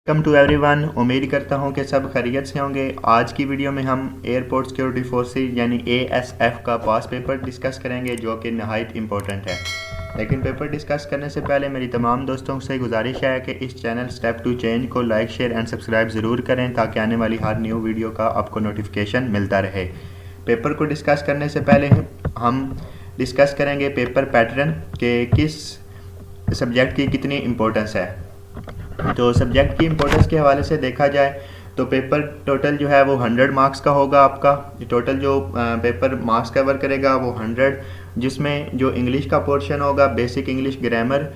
Welcome to everyone. उम्मीद करता हूँ कि सब खैरियत से होंगे। आज की वीडियो में हम एयरपोर्ट सिक्योरिटी फोर्सेस यानी ASF का पास पेपर डिस्कस करेंगे जो कि नहायत इम्पोर्टेंट है। लेकिन पेपर डिस्कस करने से पहले मेरी तमाम दोस्तों से गुजारिश है कि इस चैनल स्टेप टू चेंज को लाइक शेयर एंड सब्सक्राइब ज़रूर करें ताकि आने वाली हर न्यू वीडियो का आपको नोटिफिकेशन मिलता रहे। पेपर को डिस्कस करने से पहले हम डिस्कस करेंगे पेपर पैटर्न के किस सब्जेक्ट की कितनी इम्पोर्टेंस है। तो सब्जेक्ट की इम्पोर्टेंस के हवाले से देखा जाए तो पेपर टोटल जो है वो 100 मार्क्स का होगा। आपका टोटल जो पेपर मार्क्स कवर करेगा वो 100, जिसमें जो इंग्लिश का पोर्शन होगा बेसिक इंग्लिश ग्रामर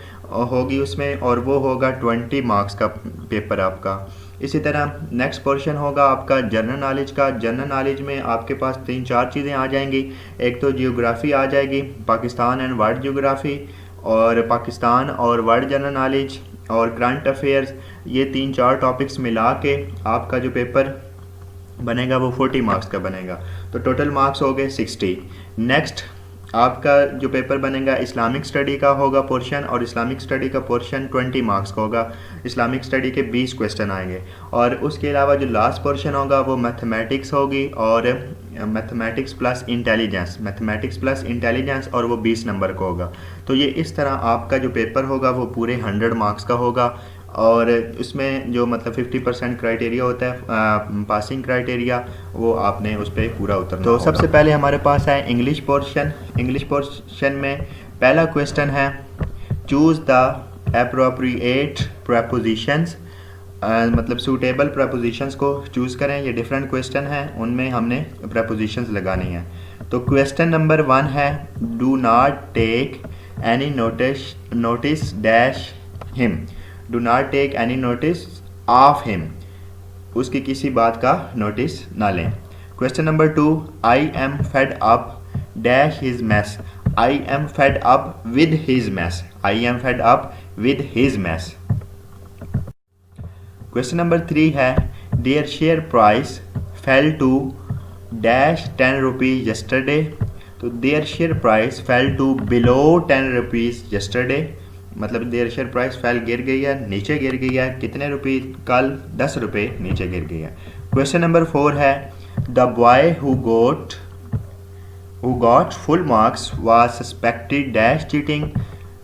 होगी उसमें, और वो होगा 20 मार्क्स का पेपर आपका। इसी तरह नेक्स्ट पोर्शन होगा आपका जनरल नॉलेज का। जनरल नॉलेज में आपके पास 3-4 चीज़ें आ जाएंगी। एक तो जियोग्राफी आ जाएगी, पाकिस्तान एंड वर्ल्ड जियोग्राफी, और पाकिस्तान और वर्ल्ड जनरल नॉलेज और करंट अफेयर्स। ये 3-4 टॉपिक्स मिला के आपका जो पेपर बनेगा वो 40 मार्क्स का बनेगा। तो टोटल मार्क्स हो गए 60। नेक्स्ट आपका जो पेपर बनेगा इस्लामिक स्टडी का होगा पोर्शन, और इस्लामिक स्टडी का पोर्शन 20 मार्क्स का होगा। इस्लामिक स्टडी के 20 क्वेश्चन आएंगे। और उसके अलावा जो लास्ट पोर्शन होगा वो मैथमेटिक्स होगी, और मैथमेटिक्स प्लस इंटेलिजेंस, और वो 20 नंबर का होगा। तो ये इस तरह आपका जो पेपर होगा वो पूरे 100 मार्क्स का होगा। और उसमें जो मतलब 50% क्राइटेरिया होता है पासिंग क्राइटेरिया, वो आपने उस पर पूरा उतरना होगा। सबसे पहले हमारे पास है इंग्लिश पोर्शन। इंग्लिश पोर्शन में पहला क्वेश्चन है चूज़ द एप्रोप्रिएट प्रपोजिशंस, मतलब सूटेबल प्रपोजिशंस को चूज़ करें। ये डिफरेंट क्वेश्चन है, उनमें हमने प्रपोजिशंस लगानी है। तो क्वेश्चन नंबर 1 है do not take any notice dash him. Do not take any notice of him, उसकी किसी बात का नोटिस ना लें। Question number 2 I am fed up dash his mess. I am fed up with his mess. I am fed up with his mess. Question number 3 है their share price fell to dash 10 rupees yesterday. तो their share price fell to below 10 rupees yesterday, मतलब there share price fail गिर गई है, नीचे गिर गई है। कितने रुपये? कल 10 रुपये नीचे गिर गई है। क्वेश्चन नंबर 4 है the boy who got full marks was suspected dash cheating.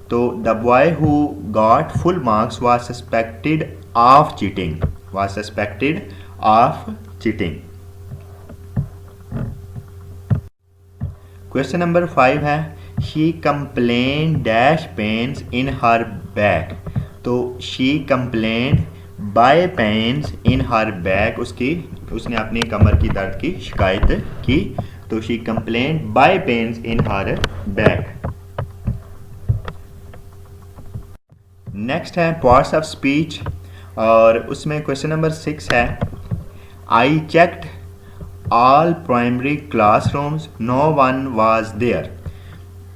तो the boy who got full marks was suspected of cheating. Was suspected of cheating. Question number 5 है she complained dash pains in her back। तो she complained by pains in her back, उसने अपनी कमर की दर्द की शिकायत की। तो she complained by pains in her back। Next है पार्ट्स ऑफ स्पीच, और उसमें क्वेश्चन नंबर 6 है I checked all primary classrooms no one was there.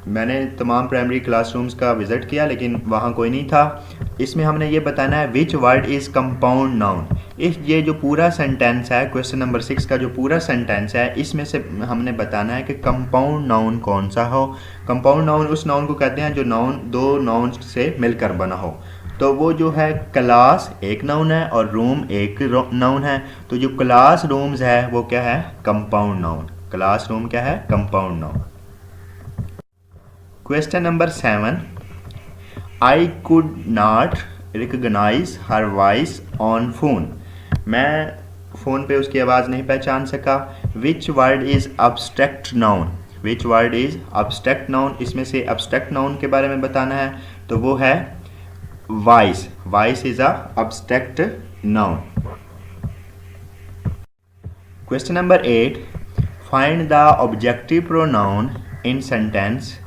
मैंने तमाम प्राइमरी क्लासरूम्स का विज़िट किया लेकिन वहाँ कोई नहीं था। इसमें हमने ये बताना है विच वर्ड इज़ कंपाउंड नाउन। ये जो पूरा सेंटेंस है क्वेश्चन नंबर 6 का जो पूरा सेंटेंस है, इसमें से हमने बताना है कि कंपाउंड नाउन कौन सा हो। कंपाउंड नाउन उस नाउन को कहते हैं जो नाउन दो नाउन से मिलकर बना हो। तो वो जो है क्लास एक नाउन है और रूम एक नाउन है। तो जो क्लास रूम्स है वो क्या है? Compound noun. क्लास रूम क्या है? Compound noun. Question number 7 I could not recognize her voice on phone. मैं फ़ोन पे उसकी आवाज़ नहीं पहचान सका। Which word is abstract noun. Which word is abstract noun. इसमें से अब्स्ट्रैक्ट नाउन के बारे में बताना है, तो वो है voice. Voice is a abstract noun. Question number 8 find the objective pronoun in sentence.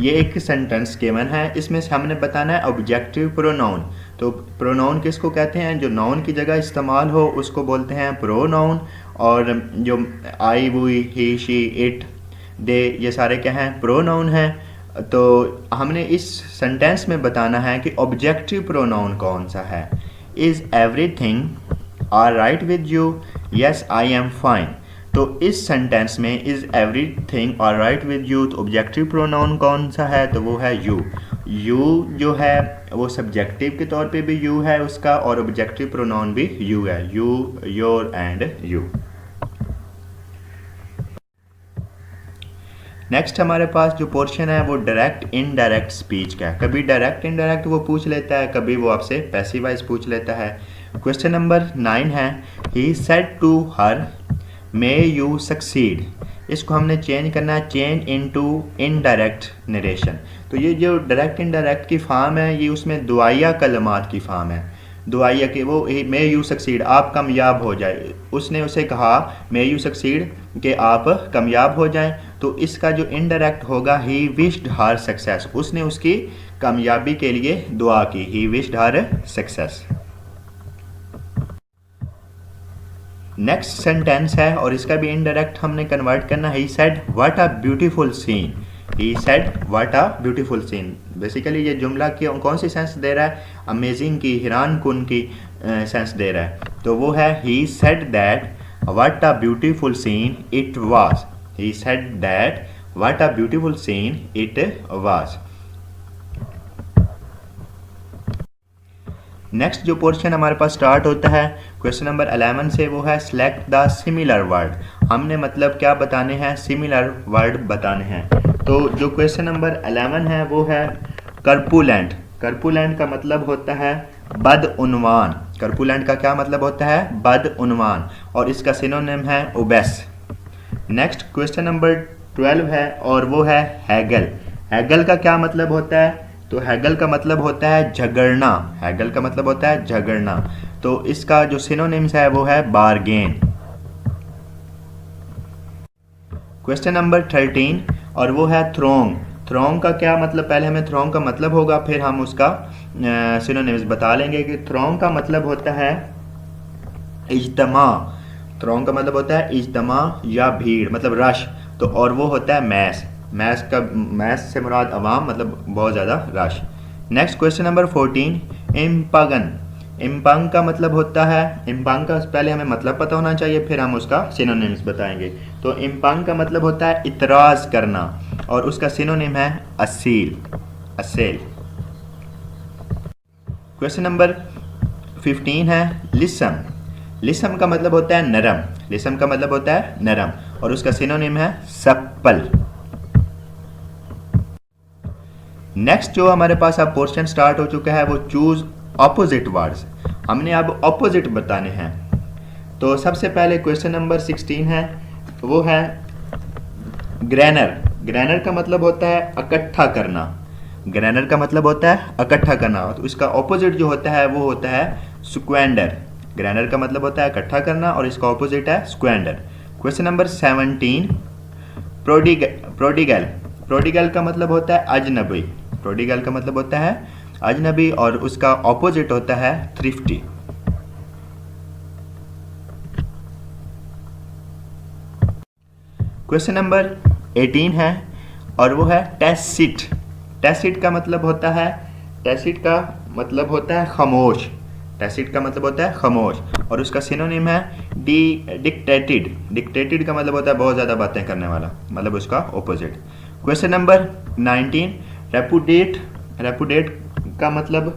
ये एक सेंटेंस गिवन है, इसमें से हमने बताना है ऑब्जेक्टिव प्रोनाउन। तो प्रोनाउन किसको कहते हैं? जो नाउन की जगह इस्तेमाल हो उसको बोलते हैं प्रोनाउन। और जो आई, वी, ही, शी, इट, दे, ये सारे क्या हैं? प्रोनाउन हैं। तो हमने इस सेंटेंस में बताना है कि ऑब्जेक्टिव प्रोनाउन कौन सा है। Is everything alright with you? Yes I am fine. तो इस सेंटेंस में is everything alright with you, तो ऑब्जेक्टिव प्रोनाउन कौन सा है? तो वो है यू। यू जो है वो सब्जेक्टिव के तौर पे भी यू है उसका, और ऑब्जेक्टिव प्रोनाउन भी यू है, you, your and you. Next हमारे पास जो पोर्शन है वो डायरेक्ट इनडायरेक्ट स्पीच का है। कभी डायरेक्ट इनडायरेक्ट वो पूछ लेता है, कभी वो आपसे पैसिवाइज पूछ लेता है। क्वेश्चन नंबर 9 है, he said to her may you succeed. इसको हमने चेंज करना है, चेंज इनटू इनडायरेक्ट नरेशन। तो ये जो डायरेक्ट इनडायरेक्ट की फॉर्म है ये उसमें दुआया कलमात की फॉर्म है। दुआया कि वो मे यू सक्सीड, आप कामयाब हो जाए। उसने उसे कहा मे यू सक्सीड कि आप कामयाब हो जाएं, तो इसका जो इनडायरेक्ट होगा ही विश्ड हर सक्सेस, उसने उसकी कामयाबी के लिए दुआ की, he wished her success. Next sentence है और इसका भी इनडायरेक्ट हमने कन्वर्ट करना है, he said what a beautiful scene. He said what a beautiful scene. Basically ये जुमला की कौन सी सेंस दे रहा है, अमेजिंग की, हैरान कुन की सेंस दे रहा है। तो वो है he said that what a beautiful seen it was. He said that what a beautiful seen it was. Next जो पोर्शन हमारे पास स्टार्ट होता है क्वेश्चन नंबर 11 से, वो है सिलेक्ट द सिमिलर वर्ड। हमने मतलब क्या बताने हैं, सिमिलर वर्ड बताने हैं। तो जो क्वेश्चन नंबर 11 है वो है कर्पुलेंट। कर्पुलेंट का मतलब होता है बदउनवान। कर्पुलेंट का क्या मतलब होता है, बदउनवान, और इसका सिनोनिम है ओबेस। नेक्स्ट क्वेश्चन नंबर 12 है और वो है हैगल। हैगल का क्या मतलब होता है, तो हैगल का मतलब होता है झगड़ना। हैगल का मतलब होता है झगड़ना, तो इसका जो सिनोनिम्स है वो है बारगेन। क्वेश्चन नंबर 13 और वो है थ्रोंग। थ्रोंग का क्या मतलब, पहले हमें थ्रोंग का मतलब होगा फिर हम उसका सिनोनिम्स बता लेंगे। कि थ्रोंग का मतलब होता है इज्तमा। थ्रोंग का मतलब होता है इज्तमा या भीड़, मतलब रश। तो और वो होता है मैस। मैस से मुराद अवाम, मतलब बहुत ज़्यादा रश। Next question number 14, इम्पगन। इम्पंग का मतलब होता है, इम्पंग का पहले हमें मतलब पता होना चाहिए फिर हम उसका सिनोनिम्स बताएंगे। तो इम्पंग का मतलब होता है इतराज़ करना, और उसका सिनोनिम है असील, असेल। क्वेश्चन नंबर 15 है लिसम। लिसम का मतलब होता है नरम। लिसम का मतलब होता है नरम, और उसका सिनोनिम है सप्पल। नेक्स्ट जो हमारे पास अब पोर्शन स्टार्ट हो चुका है वो चूज ऑपोजिट वर्ड्स। हमने अब ऑपोजिट बताने हैं। तो सबसे पहले क्वेश्चन नंबर 16 है, वो है ग्रैनर। ग्रैनर का मतलब होता है इकट्ठा करना। ग्रैनर का मतलब होता है इकट्ठा करना, तो इसका ऑपोजिट जो होता है वो होता है स्क्वेंडर। ग्रैनर का मतलब होता है इकट्ठा करना और इसका ऑपोजिट है squander. Question number 17, prodigal. Prodigal का मतलब होता है अजनबी। प्रोडिगल का मतलब होता है अजनबी, और उसका ऑपोजिट होता है थ्रिफ्टी। क्वेश्चन नंबर 18 है और वो है टैसिट। टैसिट का मतलब होता है, टैसिट का मतलब होता है खामोश। टैसिट का मतलब होता है खामोश, और उसका सिनोनिम है डिक्टेटेड। डिक्टेटेड का मतलब होता है बहुत ज़्यादा बातें करने वाला, मतलब उसका ऑपोजिट। Question number 19, रेपुडेट। रेपुडेट का मतलब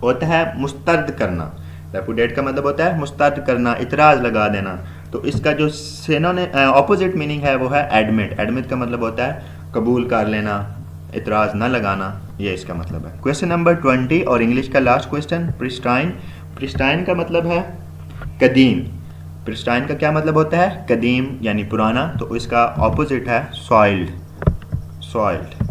होता है मुस्तरद करना। रेपुडेट का मतलब होता है मुस्तरद करना, इतराज़ लगा देना। तो इसका जो ऑपोजिट मीनिंग है वो है एडमिट। एडमिट का मतलब होता है कबूल कर लेना, इतराज़ न लगाना, ये इसका मतलब है। क्वेश्चन नंबर 20 और इंग्लिश का लास्ट क्वेश्चन, प्रिस्टाइन। प्रिस्टाइन का मतलब है कदीम। प्रिस्टाइन का क्या मतलब होता है, कदीम यानी पुराना, तो इसका ऑपोजिट है सॉइल्ड, सॉइल्ड।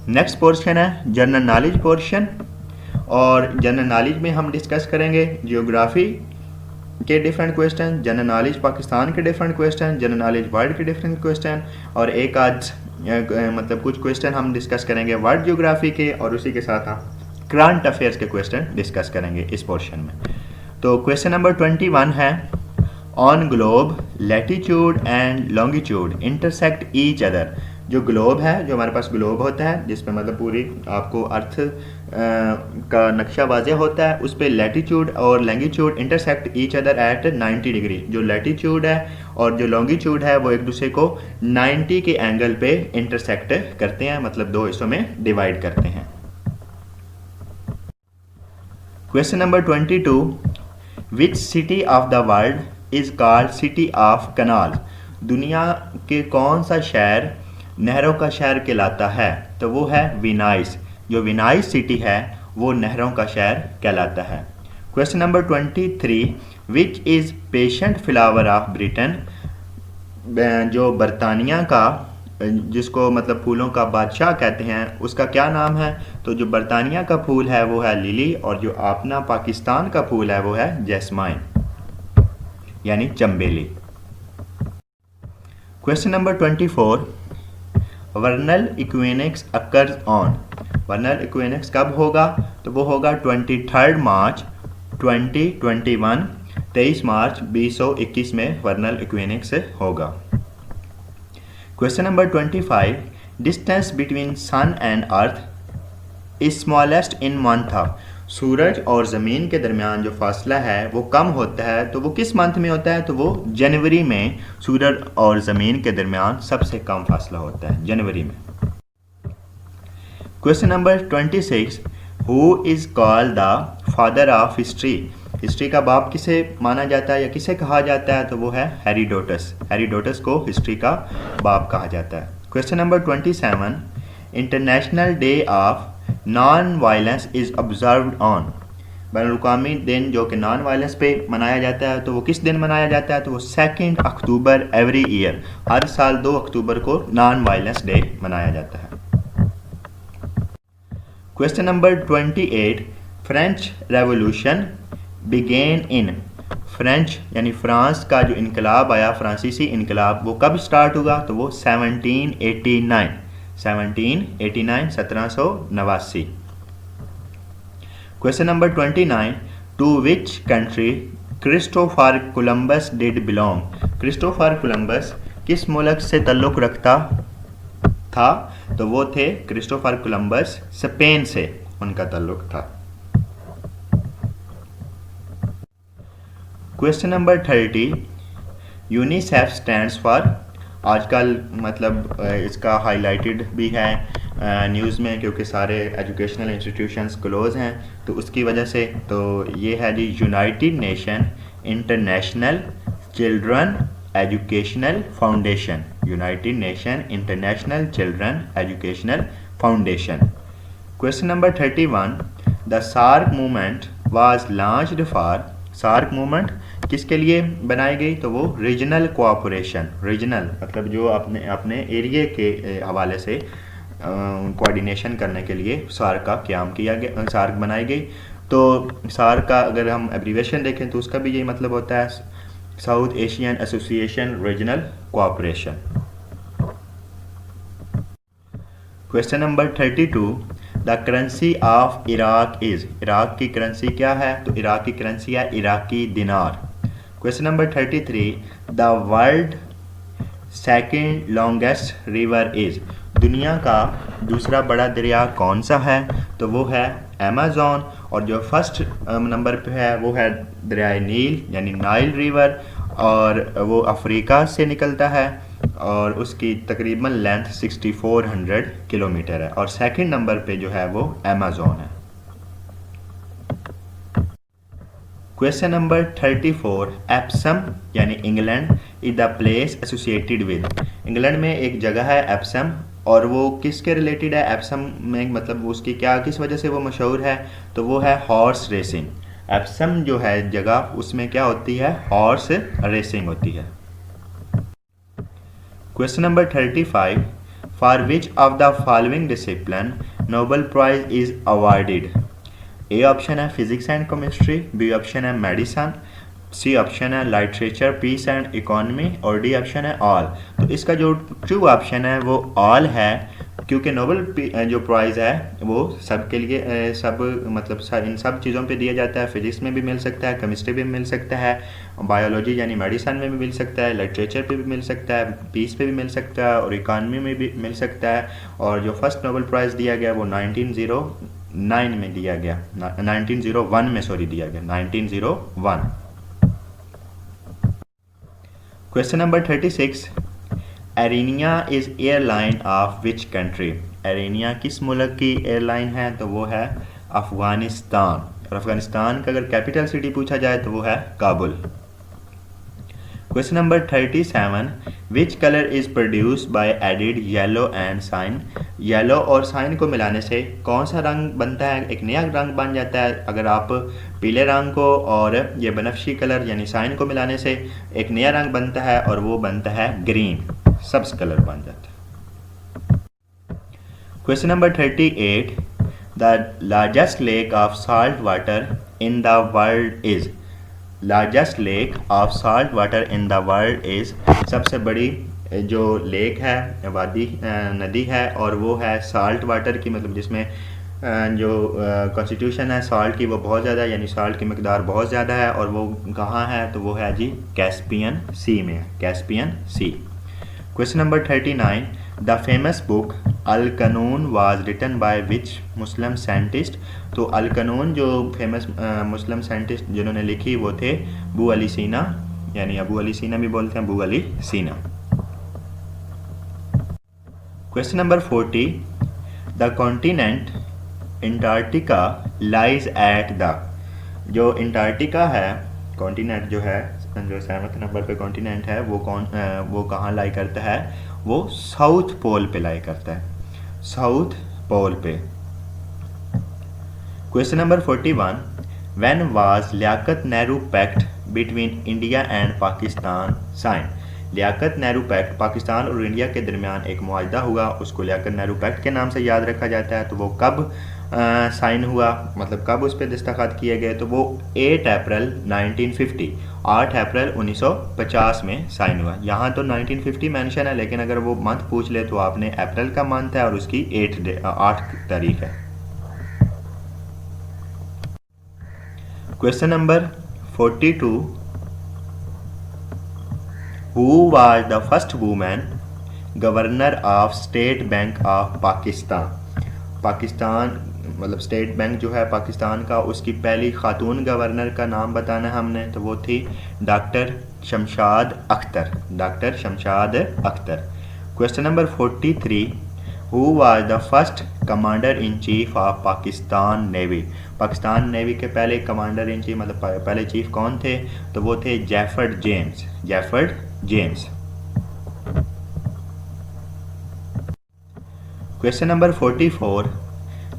नेक्स्ट पोर्शन है जनरल नॉलेज पोर्शन, और जनरल नॉलेज में हम डिस्कस करेंगे जियोग्राफी के different question, general knowledge Pakistan के different question, general knowledge world के डिफरेंट क्वेश्चन, और एक आज मतलब कुछ क्वेश्चन हम डिस्कस करेंगे वर्ल्ड जियोग्राफी के, और उसी के साथ हम करंट अफेयर्स के क्वेश्चन डिस्कस करेंगे इस पोर्शन में। तो क्वेश्चन नंबर 21 है, on globe latitude and longitude intersect each other. जो ग्लोब है, जो हमारे पास ग्लोब होता है जिसमें मतलब पूरी आपको अर्थ का नक्शा वाज़े होता है, उस पर लैटीट्यूड और longitude intersect each other at 90 degree. जो लैटीट्यूड है और जो लॉन्गिट्यूड है वो एक दूसरे को 90 के एंगल पे इंटरसेक्ट करते हैं, मतलब दो हिस्सों में डिवाइड करते हैं। Question number 22, which city of the world is called city of canal? दुनिया के कौन सा शहर नहरों का शहर कहलाता है? तो वो है विनाइस। जो विनाइस सिटी है वो नहरों का शहर कहलाता है। Question number 23, which is patient flower of Britain? जो बरतानिया का, जिसको मतलब फूलों का बादशाह कहते हैं, उसका क्या नाम है? तो जो बरतानिया का फूल है वो है लिली, और जो अपना पाकिस्तान का फूल है वो है जैस्माइन यानी चंबेली। Question number 24, vernal equinox occurs on? Vernal equinox कब होगा? तो वो होगा 23 मार्च 2021, 23 मार्च 2021 में वर्नल इक्विनोक्स होगा। Question number 25, distance between sun and earth is smallest in month of? सूरज और ज़मीन के दरमियान जो फासला है वो कम होता है, तो वो किस मंथ में होता है? तो वो जनवरी में सूरज और ज़मीन के दरमियान सबसे कम फासला होता है, जनवरी में। Question number 26, who is called the father of history? History का बाप किसे माना जाता है या किसे कहा जाता है? तो वो है हेरोडोटस। हेरोडोटस को हिस्ट्री का बाप कहा जाता है। Question number 27, international day of non violence is observed on? बैनुल-अक़वामी दिन जो कि नॉन वायलेंस पे मनाया जाता है, तो वो किस दिन मनाया जाता है? तो वो 2 अक्टूबर एवरी ईयर, हर साल 2 अक्टूबर को नॉन वायलेंस डे मनाया जाता है। Question number 28, French revolution began in? French यानी फ्रांस का जो इनकलाब आया, फ्रांसीसी इनकलाब, वो कब स्टार्ट हुआ? तो वो 1789, 1789। Question number 29, to which country Christopher Columbus did belong? Christopher Columbus किस मुल्क से ताल्लुक़ रखता था? तो वो थे क्रिस्टोफर कोलंबस स्पेन से उनका ताल्लुक़ था। Question number 30, UNICEF stands for? आजकल मतलब इसका हाईलाइटेड भी है न्यूज़ में, क्योंकि सारे एजुकेशनल इंस्टीट्यूशंस क्लोज़ हैं, तो उसकी वजह से। तो ये है जी United Nation International Children Educational Foundation. United Nation International Children Educational Foundation. Question number 31, the SAARC movement was launched for? SAARC movement किसके लिए बनाई गई? तो वो रीजनल कोऑपरेशन, रीजनल मतलब जो अपने एरिया के हवाले से कोऑर्डिनेशन करने के लिए सार्क का क़याम किया गया, सार्क बनाई गई। तो सार्क का अगर हम एब्रीविएशन देखें तो उसका भी यही मतलब होता है, south Asian association regional cooperation. Question number 32, the currency of Iraq is? Iraq की करेंसी क्या है? तो इराक की करेंसी है इराकी दिनार। Question number 33, the world second longest river is? दुनिया का दूसरा बड़ा दरिया कौन सा है? तो वो है अमेज़न, और जो फर्स्ट नंबर पे है वो है दरियाए नील यानी नाइल रिवर, और वो अफ्रीका से निकलता है, और उसकी तकरीबन लेंथ 6400 किलोमीटर है, और सेकंड नंबर पे जो है वो अमेज़न है। क्वेश्चन नंबर 34, एप्सम यानी England is the place associated with? England में एक जगह है एप्सम, और वो किसके रिलेटेड है? एप्सम में मतलब उसकी क्या, किस वजह से वो मशहूर है? तो वो है हॉर्स रेसिंग। एप्सम जो है जगह, उसमें क्या होती है? हॉर्स रेसिंग होती है। Question number 35, for which of the following discipline Nobel prize is awarded? A option है physics and chemistry, B option है मेडिसिन, सी ऑप्शन है लिटरेचर पीस एंड इकोनॉमी, और डी ऑप्शन है ऑल। तो इसका जो ट्रू ऑप्शन है वो ऑल है, क्योंकि नोबेल जो प्राइज़ है वो सब के लिए सब मतलब इन सब चीज़ों पे दिया जाता है। फिजिक्स में भी मिल सकता है, केमिस्ट्री में भी मिल सकता है, बायोलॉजी यानी मेडिसिन में भी मिल सकता है, लिटरेचर पे भी मिल सकता है, पीस पे भी मिल सकता है, और इकानमी में भी मिल सकता है। और जो फर्स्ट नोबेल प्राइज़ दिया गया वो 1909 में दिया गया, 1901 में सॉरी दिया गया, 1901। Question number 36, Ariana is airline of which country. Ariana किस मुल्क की एयरलाइन है? तो वो है अफ़गानिस्तान। और अफ़गानिस्तान का अगर कैपिटल सिटी पूछा जाए तो वो है Kabul. Question number 37, which colour is produced by added yellow and cyan. Yellow और साइन को मिलाने से कौन सा रंग बनता है? एक नया रंग बन जाता है। अगर आप पीले रंग को और ये बनफशी कलर यानी साइन को मिलाने से एक नया रंग बनता है और वो बनता है ग्रीन, सब्ज कलर बन जाता है। Question number 38, the largest lake of salt water in the world is. Largest lake of salt water in the world is, सबसे बड़ी जो लेक है, वादी नदी है और वो है साल्ट वाटर की, मतलब जिसमें जो कॉन्स्टिट्यूशन है साल्ट की वो बहुत ज़्यादा, यानी साल्ट की मकदार बहुत ज़्यादा है। और वो कहाँ है? तो वो है जी कैस्पियन सी में, Caspian Sea. Question number 39, the famous book Al Qanun was written by which Muslim scientist. तो अल कानून जो फेमस मुस्लिम साइंटिस्ट जिन्होंने लिखी वो थे अबू अली सीना, यानी अबू अली सीना भी बोलते हैं, अबू अली सीना। Question number 40, the continent Antarctica lies at the. जो अंटार्कटिका है कॉन्टिनेंट जो है, जो 7वें नंबर पे कॉन्टिनेंट है वो कहाँ लाई करता है? वो साउथ पोल पे लाई करता है, साउथ पोल पे। Question number 41, when was Liaquat Nehru pact between India and Pakistan sign. Liaquat Nehru pact Pakistan और इंडिया के दरमियान एक मुआहदा हुआ, उसको लियाकत नेहरू पैक्ट के नाम से याद रखा जाता है। तो वो कब साइन हुआ, मतलब कब उस पर दस्तखत किए गए? तो वो 8 अप्रैल 1950, 8 अप्रैल 1950 में साइन हुआ। यहाँ तो 1950 मेंशन है, लेकिन अगर वो मंथ पूछ ले तो आपने अप्रैल का मंथ है और उसकी 8 तारीख है। Question number 42, who was the first women governor of state bank of Pakistan. Pakistan मतलब स्टेट बैंक जो है पाकिस्तान का, उसकी पहली खातून गवर्नर का नाम बताना हमने, तो वो थी doctor Shamshad Akhtar, doctor Shamshad Akhtar. Question number 43, who was the first commander in chief of Pakistan navy. Pakistan navy के पहले कमांडर इन चीफ मतलब पहले चीफ कौन थे? तो वो थे Jeffrey James, Jeffrey James. Question number 44,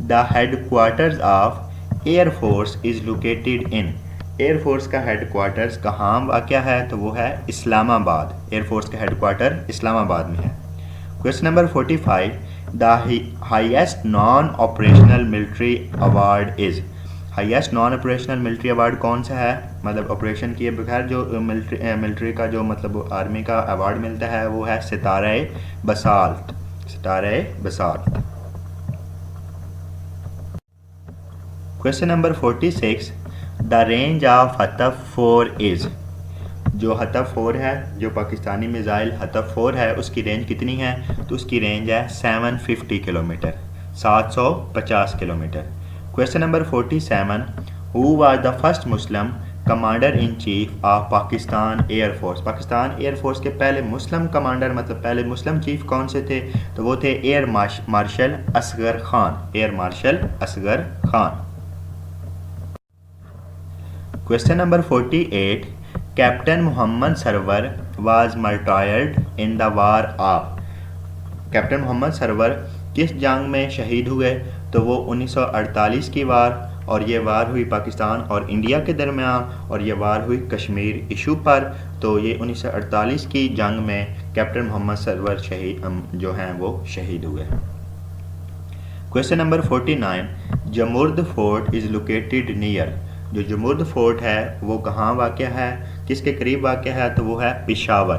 the headquarters of air force is located in. Air force का हेडक्वार्टर्स कहाँ वाक़या है? तो वो है इस्लामाबाद, एयरफोर्स का हेडक्वार्टर इस्लामाबाद में है। Question number 45, the highest non operational military award is. Highest non operational military award कौन सा है? मतलब ऑपरेशन किए बगैर जो मिलिट्री का जो मतलब आर्मी का अवार्ड मिलता है वो है Sitare Basalat, Sitare Basalat. Question number 46, the range of Hatf 4 is. जो हतफ 4 है, जो पाकिस्तानी मिज़ाइल हतफ 4 है, उसकी रेंज कितनी है? तो उसकी रेंज है 750 kilometre, 750 kilometre. Question number 47, who was the first Muslim commander in chief of Pakistan air force. Pakistan air force के पहले मुस्लिम कमांडर मतलब पहले मुस्लिम चीफ कौन से थे? तो वो थे air marshal Asghar Khan, air marshal Asghar Khan. Question number 48, captain Mohammad Sarwar was martyred in the war of. Captain Mohammad Sarwar किस जंग में शहीद हुए? तो वो 1948 की वार, और ये वार हुई पाकिस्तान और इंडिया के दरमियान, और ये वार हुई कश्मीर इशू पर। तो ये 1948 की जंग में कैप्टन मोहम्मद सरवर शहीद जो हैं वो शहीद हुए। Question number 49, Jamrud fort is located near. जो जमुर्द फोर्ट है वो कहाँ वाक़या है, किसके करीब वाक़या है? तो वो है पेशावर,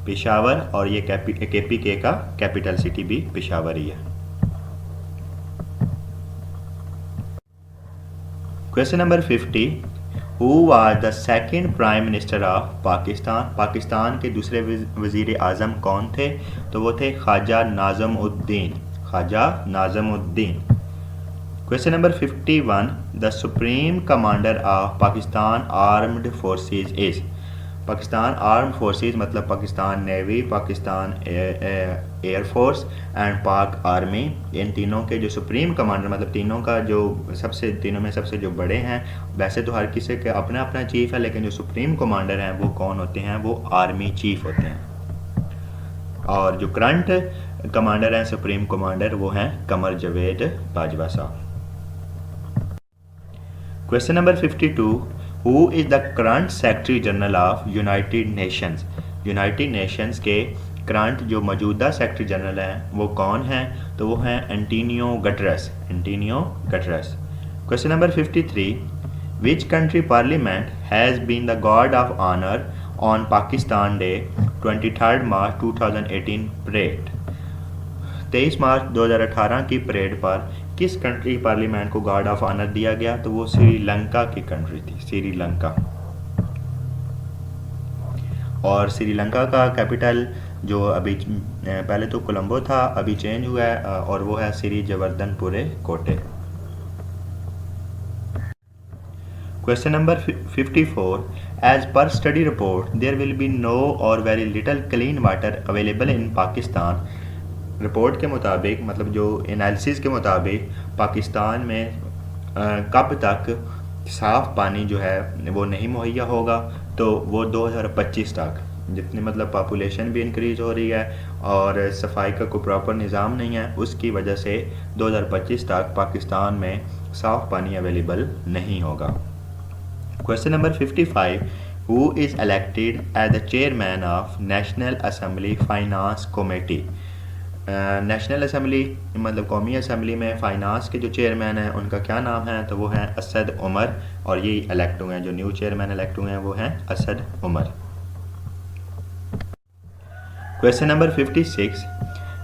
पेशावर, और ये KPK का कैपिटल सिटी भी पेशावर ही है। Question number 50, who was the second prime minister of Pakistan. Pakistan के दूसरे वज़ीर आज़म कौन थे? तो वो थे Khawaja Nazimuddin, Khawaja Nazimuddin. Question number 51, the supreme commander of Pakistan armed forces is. Pakistan armed forces मतलब Pakistan navy, Pakistan air force and Pak army. इन तीनों के जो सुप्रीम कमांडर मतलब तीनों का जो तीनों में सबसे जो बड़े हैं, वैसे तो हर किसी के अपना अपना चीफ है, लेकिन जो सुप्रीम कमांडर हैं वो कौन होते हैं? वो आर्मी चीफ होते हैं। और जो करंट कमांडर हैं सुप्रीम कमांडर वो हैं कमर जावेद बाजवा साहब। Question number 52, who is the current secretary general of United Nations. United Nations के करंट जो मौजूदा सेक्रेटरी जनरल हैं वो कौन हैं? तो वो हैं Antonio Guterres. Antonio Guterres. Question number 53, which country parliament has been the guard of honour on Pakistan day 23 March 2018 parade. 23 March 2018 की परेड पर किस कंट्री पार्लियामेंट को गार्ड ऑफ ऑनर दिया गया? तो वो श्रीलंका की कंट्री थी, श्रीलंका। और श्रीलंका का कैपिटल जो अभी पहले तो कोलंबो था, अभी चेंज हुआ है और वो है Shri Jayawardenepura Kotte. Question number 54, as per study report there will be no or very little clean water available in Pakistan. Report के मुताबिक मतलब जो एनालिसिस के मुताबिक पाकिस्तान में कब तक साफ़ पानी जो है वो नहीं मुहैया होगा? तो वो 2025 तक। जितनी मतलब पॉपुलेशन भी इंक्रीज़ हो रही है और सफाई का कोई प्रॉपर निज़ाम नहीं है, उसकी वजह से 2025 तक पाकिस्तान में साफ़ पानी अवेलेबल नहीं होगा। Question number 55, who is elected as the chairman of national assembly finance committee. National assembly मतलब कौमी असम्बली में फ़ाइनांस के जो चेयरमैन हैं उनका क्या नाम है? तो वो हैं असद उमर, और ये इलेक्ट हुए हैं, जो न्यू चेयरमैन इलेक्ट हुए हैं वो हैं Asad Umar. Question number 56,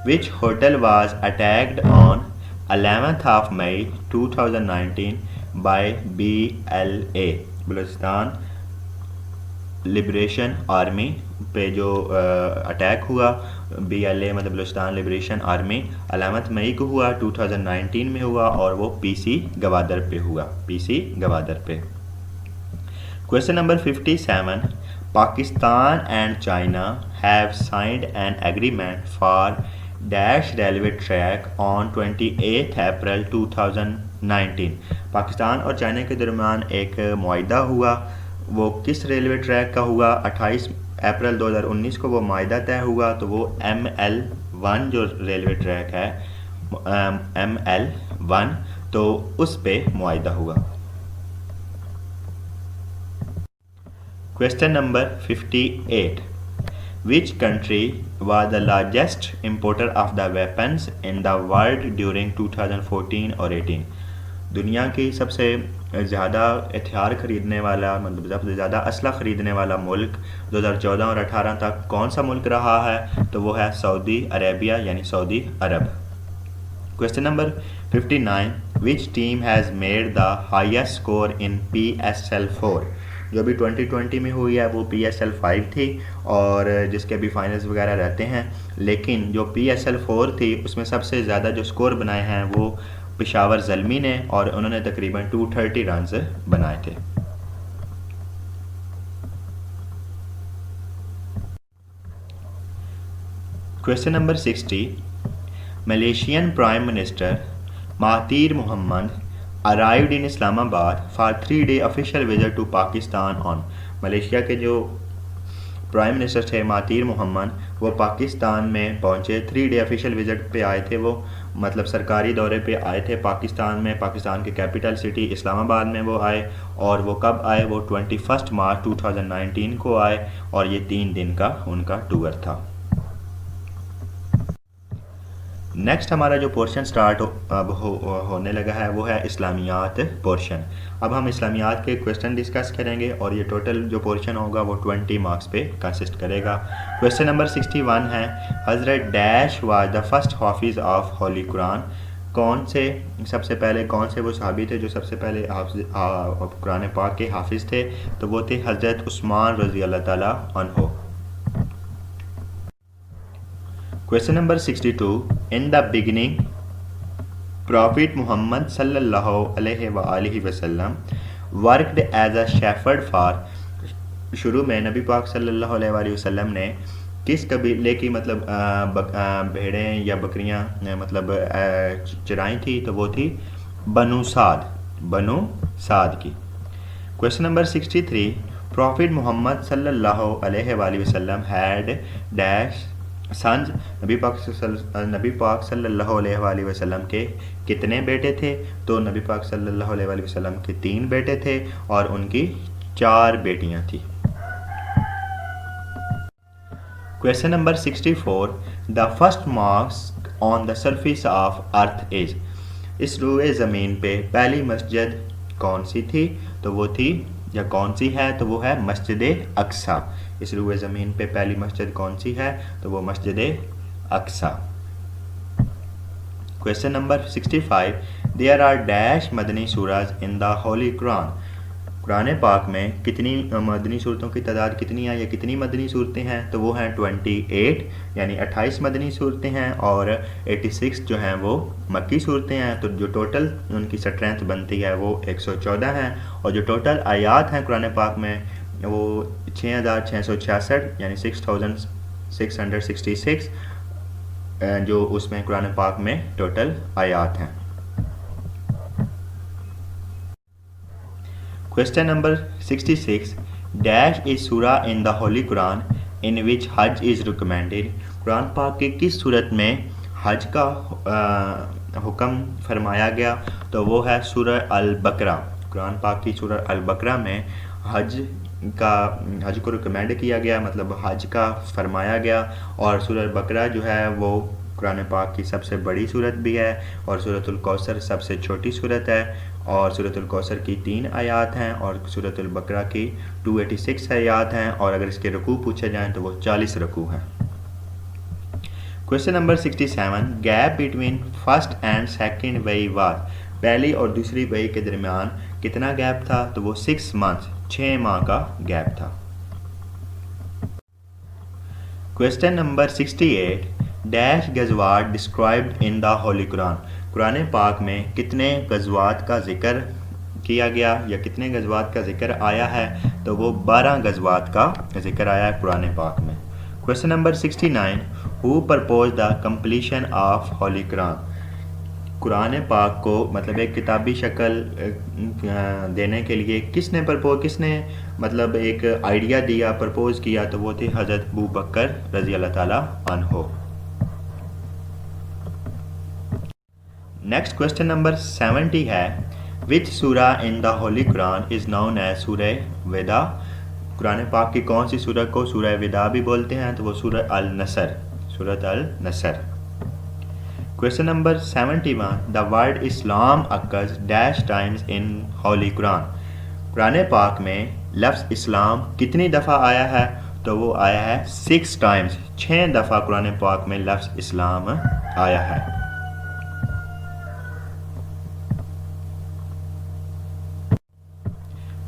which hotel was attacked on 11th of May 2019 by BLA Balochistan liberation army पे जो अटैक हुआ, BLA मतलब बलूचिस्तान लिबरेशन आर्मी 11 मई को हुआ, 2019 में हुआ और वो PC गवादर पे हुआ, PC गवादर पे। Question number 57, Pakistan and China have signed an agreement for dash railway track on 28 अप्रैल 2019। पाकिस्तान और चाइना के दरमियान एक मुआहदा हुआ, वो किस रेलवे ट्रैक का हुआ? 28 अप्रैल 2019 को वो मुआहदा तय हुआ। तो वो ML1 जो रेलवे ट्रैक है ML1, तो उस पे मुआहदा हुआ। Question number 58, which country was the largest importer of the weapons in the world during 2014 और 18। दुनिया की सबसे ज़्यादा हथियार ख़रीदने वाला मतलब सबसे ज़्यादा असला ख़रीदने वाला मुल्क 2014 और 18 तक कौन सा मुल्क रहा है? तो वो है सऊदी अरेबिया यानी Saudi Arab. Question number 59, which team has made the highest score in PSL4। जो अभी 2020 में हुई है वो PSL5 थी और जिसके अभी फाइनल्स वगैरह रहते हैं, लेकिन जो PSL4 थी उसमें सबसे ज़्यादा जो स्कोर बनाए हैं वो पेशावर ज़ल्मी ने, और उन्होंने तकरीबन 230 रन्स बनाए थे। Question number 60, Malaysian prime minister Mahathir Mohamad arrived in Islamabad for 3-day official visit to Pakistan on. Malaysia के जो प्राइम मिनिस्टर थे महातीर मोहम्मद, वो पाकिस्तान में पहुंचे, 3-day ऑफिशियल विजिट पे आए थे, वो मतलब सरकारी दौरे पे आए थे पाकिस्तान में, पाकिस्तान के कैपिटल सिटी इस्लामाबाद में वो आए। और वो कब आए? वो 21 मार्च 2019 को आए और ये 3 दिन का उनका टूर था। नेक्स्ट हमारा जो पोर्शन स्टार्ट होने लगा है वो है इस्लामियात पोर्शन। अब हम इस्लामियात के क्वेश्चन डिस्कस करेंगे और ये टोटल जो पोर्शन होगा वो 20 मार्क्स पे कंसिस्ट करेगा। क्वेश्चन नंबर 61 है, हज़रत डैश वाज द फर्स्ट हाफिज़ ऑफ होली कुरान। कौन से सबसे पहले कौन से वो सहाबी थे जो सबसे पहले कुरान पाक के हाफिज़ थे? तो वो थे हज़रत उस्मान रज़ी अल्लाह ताला अन्हो। Question number 62, in the beginning Prophet Muhammad sallallahu alaihi wasallam worked as a shepherd for शुरू में नबी पाक सल्लल्लाहु अलैहि वसल्लम ने किस कबीले की मतलब भेड़ें या बकरियां मतलब चराई थी, तो वो थी बनु साद की। क्वेश्चन नंबर 63, प्रॉफिट मोहम्मद सल्लल्लाहु अलैहि वसल्लम हैड डैश सन्स, नबी पाक सल्लल्लाहु अलैहि वसल्लम के कितने बेटे थे? तो नबी पाक सल्लल्लाहु अलैहि वसल्लम के 3 बेटे थे और उनकी 4 बेटियां थी। Question number 64, the first mosque on the surface of earth is, इस रूए ज़मीन पे पहली मस्जिद कौन सी थी? तो वो थी या कौन सी है? तो वो है मस्जिद अक्सा। इस रूए ज़मीन पे पहली मस्जिद कौन सी है? तो वो Masjid Aqsa. Question number 65, there are dash Madani surahs in the holy Quran, Quran पाक में कितनी मदनी सूरतों की तादाद कितनी है या कितनी मदनी सूरतें हैं? तो वो हैं 28, यानी 28 मदनी सूरतें हैं और 86 जो हैं वो मक्की सूरतें हैं। तो जो टोटल उनकी स्ट्रेंथ बनती है वो 114 हैं और जो टोटल आयात हैं कुरान पाक में वो 6666 यानी 6666 जो उसमें कुरान पाक में टोटल आयात हैं। Question number 66, dash is surah in the Holy Quran in which Hajj is recommended, Quran पाक की किस सूरत में हज का हुक्म फरमाया गया? तो वो है सूरह अल बकरा। कुरान पाक की सूरह अल बकरा में हज को रिकमेंड किया गया, मतलब हज का फरमाया गया। और सूरह बकरा जो है वो कुरान पाक की सबसे बड़ी सूरत भी है और सूरतुल कौसर सबसे छोटी सूरत है और सूरतुल कौसर की 3 आयात हैं और सूरतुल बकरा की 286 आयात हैं और अगर इसके रुकू पूछे जाएं तो वो 40 रुकू हैं। Question number 67, gap between first and second वही वार, पहली और दूसरी वही के दरमियान कितना गैप था? तो वो 6 मंथ्स, 6 माह का गैप था। क्वेश्चन नंबर 68, डैश गज़वात described in the holy Quran, Quran पाक में कितने गज़वात का जिक्र किया गया या कितने गज़वात का जिक्र आया है? तो वो 12 गज़वात का जिक्र आया है कुरान पाक में। Question number 69, who propose the completion of Holi Quran, Quran पाक को मतलब एक किताबी शक्ल देने के लिए किसने मतलब एक आइडिया दिया, प्रपोज किया? तो वो थे हज़रत अबू बकर रज़ी अल्लाह ताला अन्हो। नेक्स्ट क्वेश्चन नंबर 70 है, which surah in the holy Quran is known as surah विदा, कुरान पाक की कौन सी सूरह को सूरह विदा भी बोलते हैं? तो वो सूरह अल नसर, सूरह अल नसर। Question number 71, the word Islam occurs dash times in holy Quran, Quran पाक में लफ्ज़ इस्लाम कितनी दफ़ा आया है? तो वो आया है 6 टाइम्स, 6 दफ़ा कुरान पाक में लफ्ज़ इस्लाम आया है।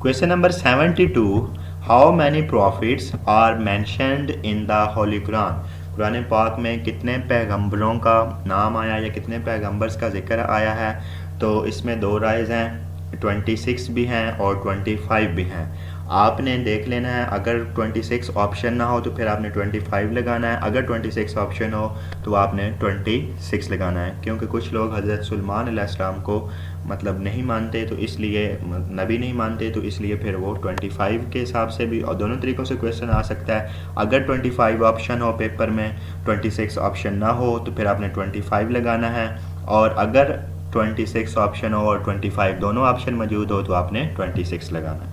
Question number 72, how many prophets are mentioned in the holy Quran, Quran पाक में कितने पैगंबरों का नाम आया या कितने पैगंबर्स का जिक्र आया है? तो इसमें 2 राइज़ हैं, 26 भी हैं और 25 भी हैं। आपने देख लेना है, अगर 26 ऑप्शन ना हो तो फिर आपने 25 लगाना है, अगर 26 ऑप्शन हो तो आपने 26 लगाना है, क्योंकि कुछ लोग हज़रत सुलेमान अलैहिस्सलाम को मतलब नहीं मानते, तो इसलिए नबी नहीं मानते, तो इसलिए फिर वो 25 के हिसाब से भी, और दोनों तरीक़ों से क्वेश्चन आ सकता है। अगर 25 ऑप्शन हो पेपर में, 26 ऑप्शन ना हो तो फिर आपने 25 लगाना है, और अगर 26 ऑप्शन हो और 25 दोनों ऑप्शन मौजूद हो तो आपने 26 लगाना है।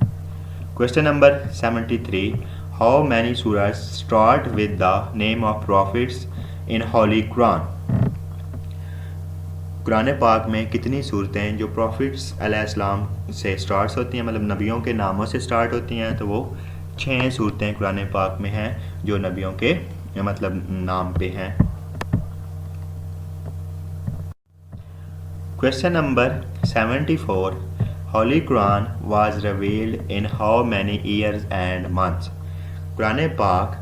Question number 73, how many Suraaj start with the name of profits in holy Quran, Quran पाक में कितनी सूरतें जो प्रॉफिट्स अलैहिस्सलाम से स्टार्ट होती हैं, मतलब नबियों के नामों से स्टार्ट होती हैं? तो वो 6 सूरतें कुरान पाक में हैं जो नबियों के मतलब नाम पे हैं। Question number 74, Holi Quran was revealed in how many years and months, Quran पाक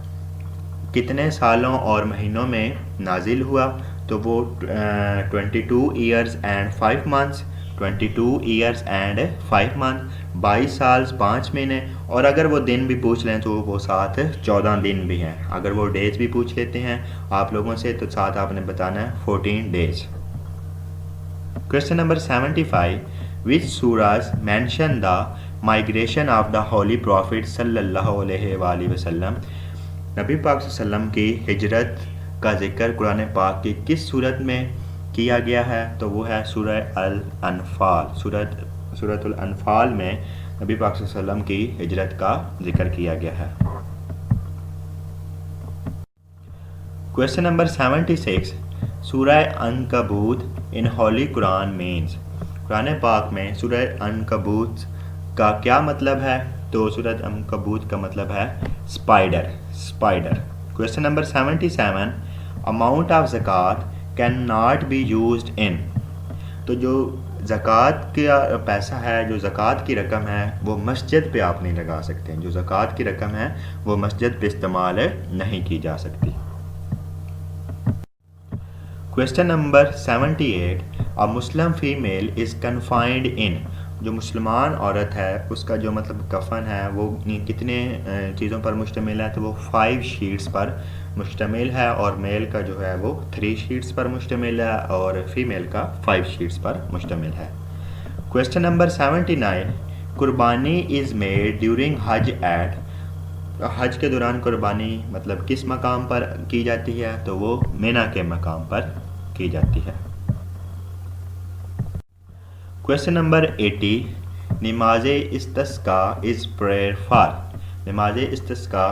कितने सालों और महीनों में नाजिल हुआ? तो वो 22 years and 5 months, 22 years and 5 month, 22 साल 5 महीने। और अगर वो दिन भी पूछ लें तो वो साथ 14 दिन भी हैं। अगर वो डेज भी पूछ लेते हैं आप लोगों से तो साथ आपने बताना है 14 days. Question number 75, which Suraaj mention the migration of the holy prophet सल्लल्लाहु अलैहि वसल्लम। नबी पाक सल्लम की हिजरत का जिक्र कुरान पाक की किस सूरत में किया गया है? तो वो है सूरह अल-अनफाल। सूरतुल अनफाल में नबी पाक सल्लम की हिजरत का जिक्र किया गया है। क्वेश्चन नंबर 76, सूरह अनकबूत इन होली कुरान मीन्स। कुरान पाक में सूरह अनकबूत का क्या मतलब है? तो सूरह अनकबूत का मतलब है spider. Question number 77, amount of zakat can not be used in. तो जो ज़कात का पैसा है, जो ज़कात की रकम है वो मस्जिद पे आप नहीं लगा सकते। जो ज़कात की रकम है वो मस्जिद पे इस्तेमाल नहीं की जा सकती। Question number 78, a Muslim female is confined in. जो मुसलमान औरत है उसका जो मतलब कफन है वो कितने चीज़ों पर मुश्तमिल है? तो वो 5 शीट्स पर मुश्तमिल है और मेल का जो है वो 3 शीट्स पर मुश्तमिल है और फीमेल का 5 शीट्स पर मुश्तमिल है। क्वेश्चन नंबर 79, कुर्बानी इज़ मेड ड्यूरिंग हज एट। हज के दौरान कुर्बानी मतलब किस मकाम पर की जाती है? तो वो मिना के मकाम पर की जाती है। क्वेश्चन नंबर 80, नमाज इस्तिस्का इज़ प्रेयर फॉर। नमाज इस्तिस्का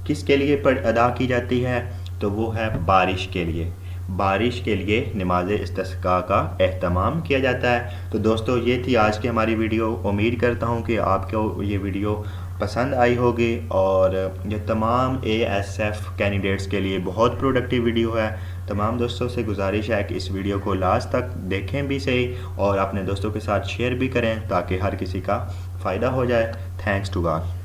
किसके लिए अदा की जाती है? तो वो है बारिश के लिए। बारिश के लिए नमाज इस्तिस्का का एहतमाम किया जाता है। तो दोस्तों ये थी आज की हमारी वीडियो। उम्मीद करता हूँ कि आपको ये वीडियो पसंद आई होगी और ये तमाम ASF कैंडिडेट्स के लिए बहुत प्रोडक्टिव वीडियो है। तमाम दोस्तों से गुजारिश है कि इस वीडियो को लास्ट तक देखें भी सही और अपने दोस्तों के साथ शेयर भी करें ताकि हर किसी का फ़ायदा हो जाए। Thanks to God.